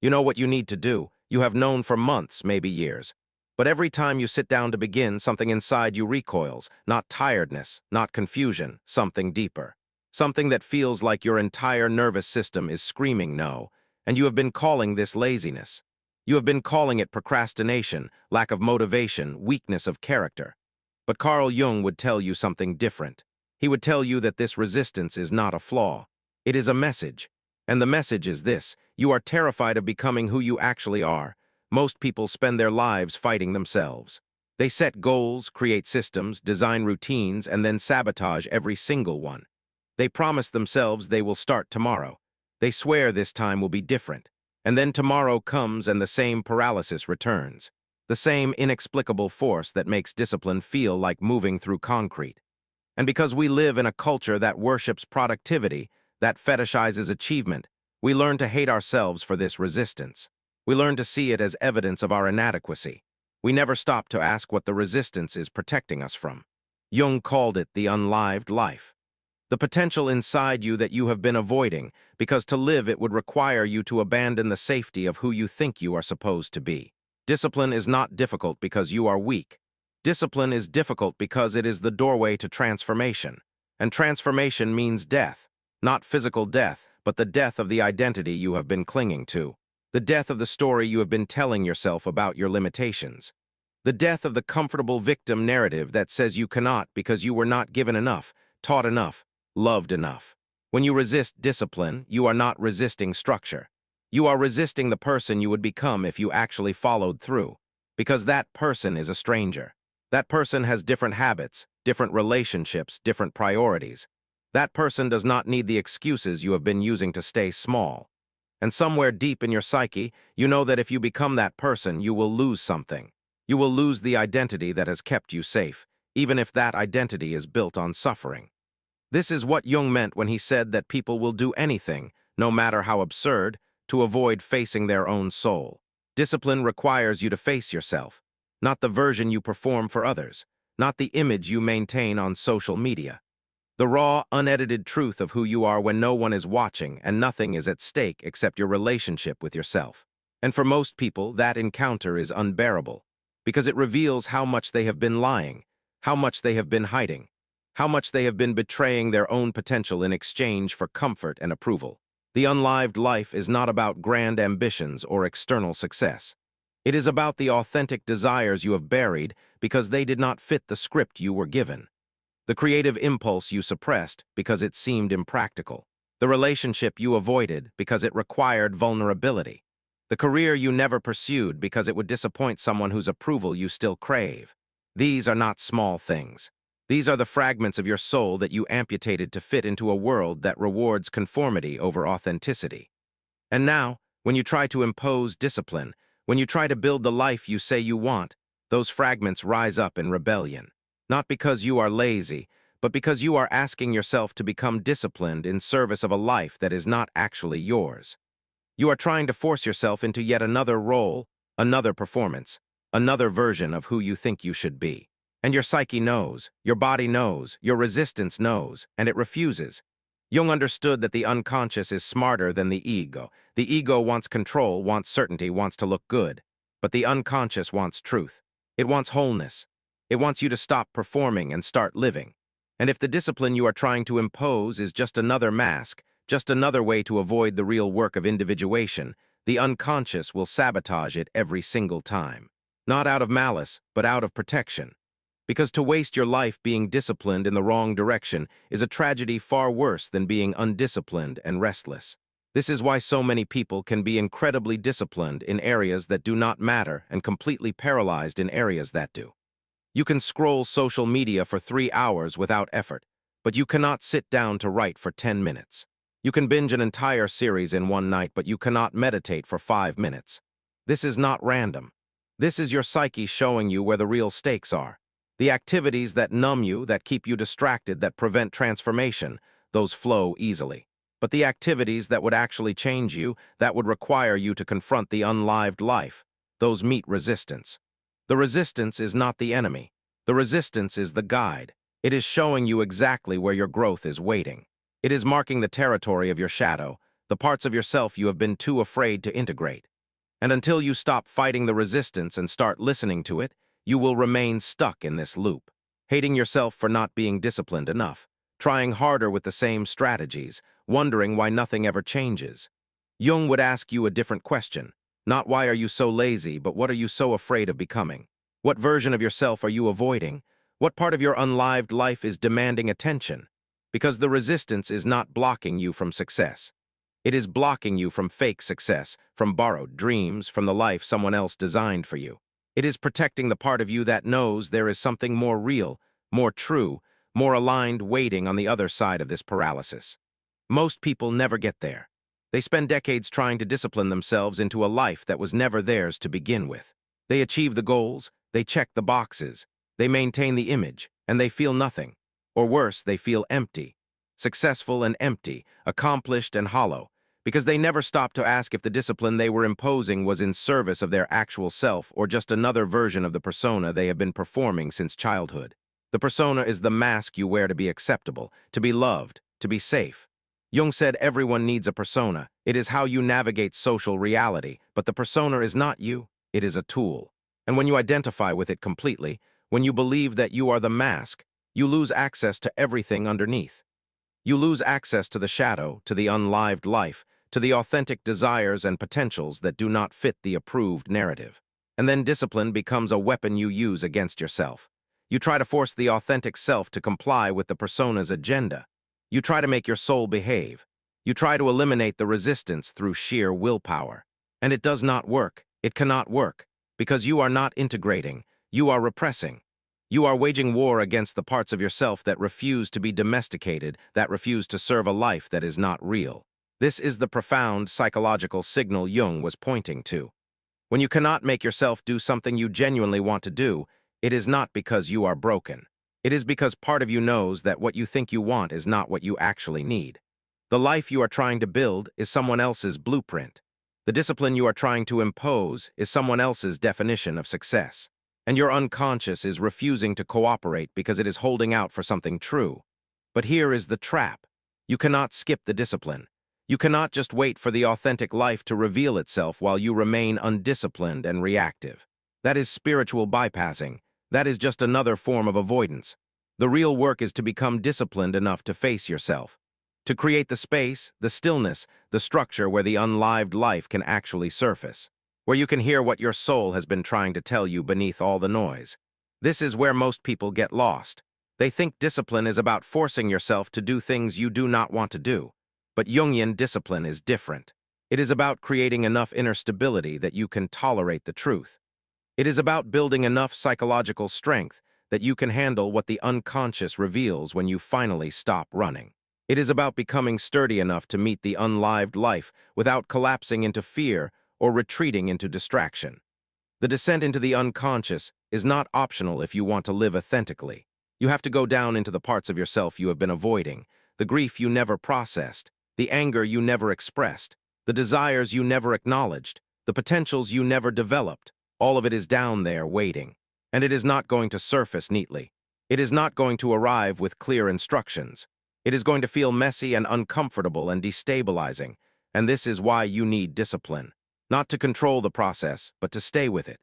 You know what you need to do. You have known for months, maybe years. But every time you sit down to begin, something inside you recoils, not tiredness, not confusion, something deeper. Something that feels like your entire nervous system is screaming no, and you have been calling this laziness. You have been calling it procrastination, lack of motivation, weakness of character. But Carl Jung would tell you something different. He would tell you that this resistance is not a flaw. It is a message. And the message is this: you are terrified of becoming who you actually are. Most people spend their lives fighting themselves. They set goals, create systems, design routines, and then sabotage every single one. They promise themselves they will start tomorrow. They swear this time will be different. And then tomorrow comes and the same paralysis returns. The same inexplicable force that makes discipline feel like moving through concrete. And because we live in a culture that worships productivity, that fetishizes achievement, we learn to hate ourselves for this resistance. We learn to see it as evidence of our inadequacy. We never stop to ask what the resistance is protecting us from. Jung called it the unlived life. The potential inside you that you have been avoiding, because to live it would require you to abandon the safety of who you think you are supposed to be. Discipline is not difficult because you are weak. Discipline is difficult because it is the doorway to transformation. And transformation means death. Not physical death, but the death of the identity you have been clinging to. The death of the story you have been telling yourself about your limitations. The death of the comfortable victim narrative that says you cannot because you were not given enough, taught enough, loved enough. When you resist discipline, you are not resisting structure. You are resisting the person you would become if you actually followed through. Because that person is a stranger. That person has different habits, different relationships, different priorities. That person does not need the excuses you have been using to stay small. And somewhere deep in your psyche, you know that if you become that person, you will lose something. You will lose the identity that has kept you safe, even if that identity is built on suffering. This is what Jung meant when he said that people will do anything, no matter how absurd, to avoid facing their own soul. Discipline requires you to face yourself, not the version you perform for others, not the image you maintain on social media. The raw, unedited truth of who you are when no one is watching and nothing is at stake except your relationship with yourself. And for most people, that encounter is unbearable, because it reveals how much they have been lying, how much they have been hiding, how much they have been betraying their own potential in exchange for comfort and approval. The unlived life is not about grand ambitions or external success. It is about the authentic desires you have buried because they did not fit the script you were given. The creative impulse you suppressed because it seemed impractical. The relationship you avoided because it required vulnerability. The career you never pursued because it would disappoint someone whose approval you still crave. These are not small things. These are the fragments of your soul that you amputated to fit into a world that rewards conformity over authenticity. And now, when you try to impose discipline, when you try to build the life you say you want, those fragments rise up in rebellion. Not because you are lazy, but because you are asking yourself to become disciplined in service of a life that is not actually yours. You are trying to force yourself into yet another role, another performance, another version of who you think you should be. And your psyche knows, your body knows, your resistance knows, and it refuses. Jung understood that the unconscious is smarter than the ego. The ego wants control, wants certainty, wants to look good. But the unconscious wants truth. It wants wholeness. It wants you to stop performing and start living. And if the discipline you are trying to impose is just another mask, just another way to avoid the real work of individuation, the unconscious will sabotage it every single time. Not out of malice, but out of protection. Because to waste your life being disciplined in the wrong direction is a tragedy far worse than being undisciplined and restless. This is why so many people can be incredibly disciplined in areas that do not matter and completely paralyzed in areas that do. You can scroll social media for 3 hours without effort, but you cannot sit down to write for 10 minutes. You can binge an entire series in one night, but you cannot meditate for 5 minutes. This is not random. This is your psyche showing you where the real stakes are. The activities that numb you, that keep you distracted, that prevent transformation, those flow easily. But the activities that would actually change you, that would require you to confront the unlived life, those meet resistance. The resistance is not the enemy. The resistance is the guide. It is showing you exactly where your growth is waiting. It is marking the territory of your shadow, the parts of yourself you have been too afraid to integrate. And until you stop fighting the resistance and start listening to it, you will remain stuck in this loop, hating yourself for not being disciplined enough, trying harder with the same strategies, wondering why nothing ever changes. Jung would ask you a different question. Not why are you so lazy, but what are you so afraid of becoming? What version of yourself are you avoiding? What part of your unlived life is demanding attention? Because the resistance is not blocking you from success. It is blocking you from fake success, from borrowed dreams, from the life someone else designed for you. It is protecting the part of you that knows there is something more real, more true, more aligned waiting on the other side of this paralysis. Most people never get there. They spend decades trying to discipline themselves into a life that was never theirs to begin with. They achieve the goals, they check the boxes, they maintain the image, and they feel nothing. Or worse, they feel empty. Successful and empty, accomplished and hollow, because they never stopped to ask if the discipline they were imposing was in service of their actual self or just another version of the persona they have been performing since childhood. The persona is the mask you wear to be acceptable, to be loved, to be safe. Jung said everyone needs a persona. It is how you navigate social reality, but the persona is not you, it is a tool. And when you identify with it completely, when you believe that you are the mask, you lose access to everything underneath. You lose access to the shadow, to the unlived life, to the authentic desires and potentials that do not fit the approved narrative. And then discipline becomes a weapon you use against yourself. You try to force the authentic self to comply with the persona's agenda. You try to make your soul behave. You try to eliminate the resistance through sheer willpower. And it does not work. It cannot work. Because you are not integrating. You are repressing. You are waging war against the parts of yourself that refuse to be domesticated, that refuse to serve a life that is not real. This is the profound psychological signal Jung was pointing to. When you cannot make yourself do something you genuinely want to do, it is not because you are broken. It is because part of you knows that what you think you want is not what you actually need. The life you are trying to build is someone else's blueprint. The discipline you are trying to impose is someone else's definition of success. And your unconscious is refusing to cooperate because it is holding out for something true. But here is the trap. You cannot skip the discipline. You cannot just wait for the authentic life to reveal itself while you remain undisciplined and reactive. That is spiritual bypassing. That is just another form of avoidance. The real work is to become disciplined enough to face yourself, to create the space, the stillness, the structure where the unlived life can actually surface, where you can hear what your soul has been trying to tell you beneath all the noise. This is where most people get lost. They think discipline is about forcing yourself to do things you do not want to do. But Jungian discipline is different. It is about creating enough inner stability that you can tolerate the truth. It is about building enough psychological strength that you can handle what the unconscious reveals when you finally stop running. It is about becoming sturdy enough to meet the unlived life without collapsing into fear or retreating into distraction. The descent into the unconscious is not optional if you want to live authentically. You have to go down into the parts of yourself you have been avoiding, the grief you never processed, the anger you never expressed, the desires you never acknowledged, the potentials you never developed. All of it is down there waiting. And it is not going to surface neatly. It is not going to arrive with clear instructions. It is going to feel messy and uncomfortable and destabilizing. And this is why you need discipline. Not to control the process, but to stay with it.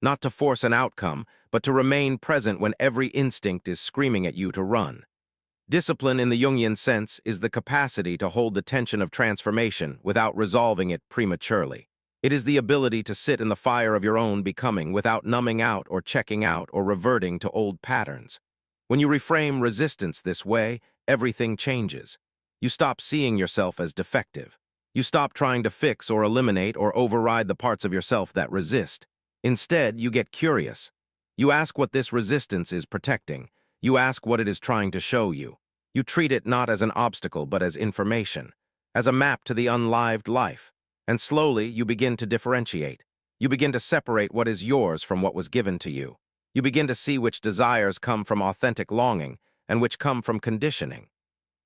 Not to force an outcome, but to remain present when every instinct is screaming at you to run. Discipline in the Jungian sense is the capacity to hold the tension of transformation without resolving it prematurely. It is the ability to sit in the fire of your own becoming without numbing out or checking out or reverting to old patterns. When you reframe resistance this way, everything changes. You stop seeing yourself as defective. You stop trying to fix or eliminate or override the parts of yourself that resist. Instead, you get curious. You ask what this resistance is protecting. You ask what it is trying to show you. You treat it not as an obstacle but as information, as a map to the unlived life. And slowly, you begin to differentiate. You begin to separate what is yours from what was given to you. You begin to see which desires come from authentic longing and which come from conditioning.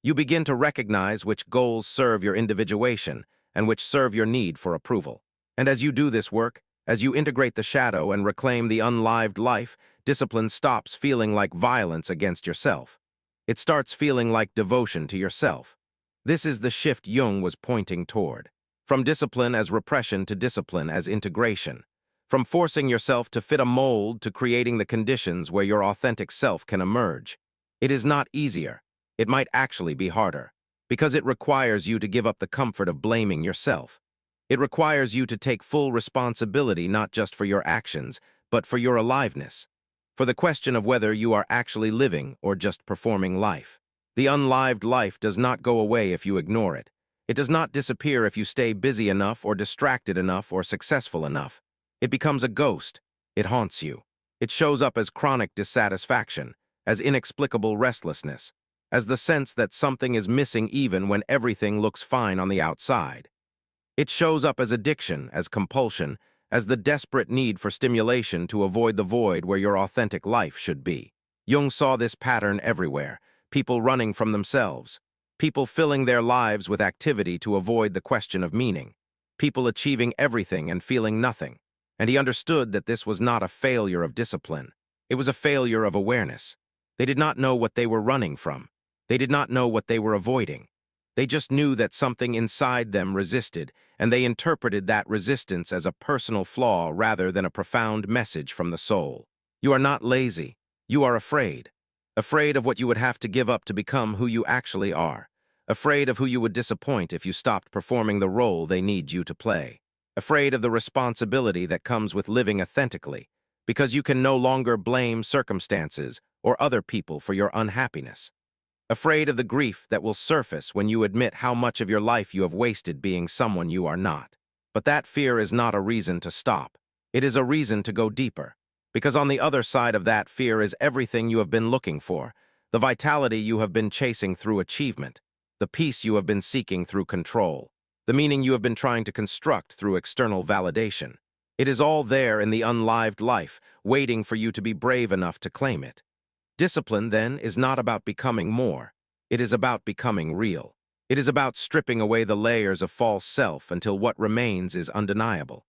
You begin to recognize which goals serve your individuation and which serve your need for approval. And as you do this work, as you integrate the shadow and reclaim the unlived life, discipline stops feeling like violence against yourself. It starts feeling like devotion to yourself. This is the shift Jung was pointing toward. From discipline as repression to discipline as integration. From forcing yourself to fit a mold to creating the conditions where your authentic self can emerge. It is not easier. It might actually be harder, because it requires you to give up the comfort of blaming yourself. It requires you to take full responsibility not just for your actions, but for your aliveness, for the question of whether you are actually living or just performing life. The unlived life does not go away if you ignore it. It does not disappear if you stay busy enough or distracted enough or successful enough. It becomes a ghost. It haunts you. It shows up as chronic dissatisfaction, as inexplicable restlessness, as the sense that something is missing even when everything looks fine on the outside. It shows up as addiction, as compulsion, as the desperate need for stimulation to avoid the void where your authentic life should be. Jung saw this pattern everywhere, people running from themselves, people filling their lives with activity to avoid the question of meaning, people achieving everything and feeling nothing. And he understood that this was not a failure of discipline. It was a failure of awareness. They did not know what they were running from. They did not know what they were avoiding. They just knew that something inside them resisted, and they interpreted that resistance as a personal flaw rather than a profound message from the soul. You are not lazy. You are afraid. Afraid of what you would have to give up to become who you actually are. Afraid of who you would disappoint if you stopped performing the role they need you to play. Afraid of the responsibility that comes with living authentically, because you can no longer blame circumstances or other people for your unhappiness. Afraid of the grief that will surface when you admit how much of your life you have wasted being someone you are not. But that fear is not a reason to stop. It is a reason to go deeper. Because on the other side of that fear is everything you have been looking for, the vitality you have been chasing through achievement, the peace you have been seeking through control, the meaning you have been trying to construct through external validation. It is all there in the unlived life, waiting for you to be brave enough to claim it. Discipline, then, is not about becoming more. It is about becoming real. It is about stripping away the layers of false self until what remains is undeniable.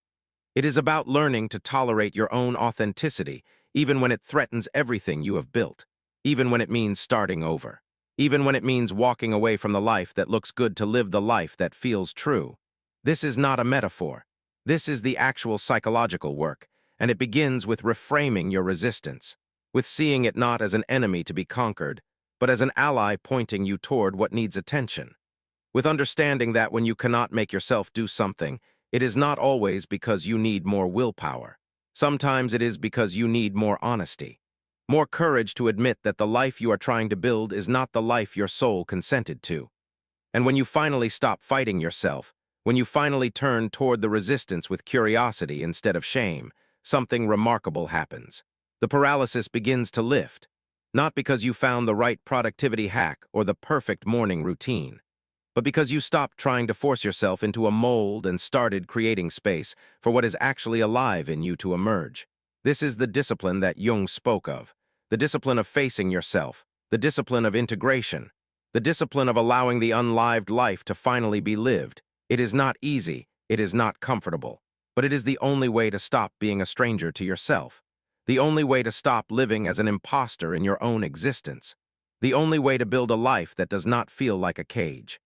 It is about learning to tolerate your own authenticity, even when it threatens everything you have built, even when it means starting over, even when it means walking away from the life that looks good to live the life that feels true. This is not a metaphor. This is the actual psychological work, and it begins with reframing your resistance, with seeing it not as an enemy to be conquered, but as an ally pointing you toward what needs attention, with understanding that when you cannot make yourself do something, it is not always because you need more willpower. Sometimes it is because you need more honesty, more courage to admit that the life you are trying to build is not the life your soul consented to. And when you finally stop fighting yourself, when you finally turn toward the resistance with curiosity instead of shame, something remarkable happens. The paralysis begins to lift, not because you found the right productivity hack or the perfect morning routine, but because you stopped trying to force yourself into a mold and started creating space for what is actually alive in you to emerge. This is the discipline that Jung spoke of, the discipline of facing yourself, the discipline of integration, the discipline of allowing the unlived life to finally be lived. It is not easy, it is not comfortable, but it is the only way to stop being a stranger to yourself, the only way to stop living as an imposter in your own existence, the only way to build a life that does not feel like a cage.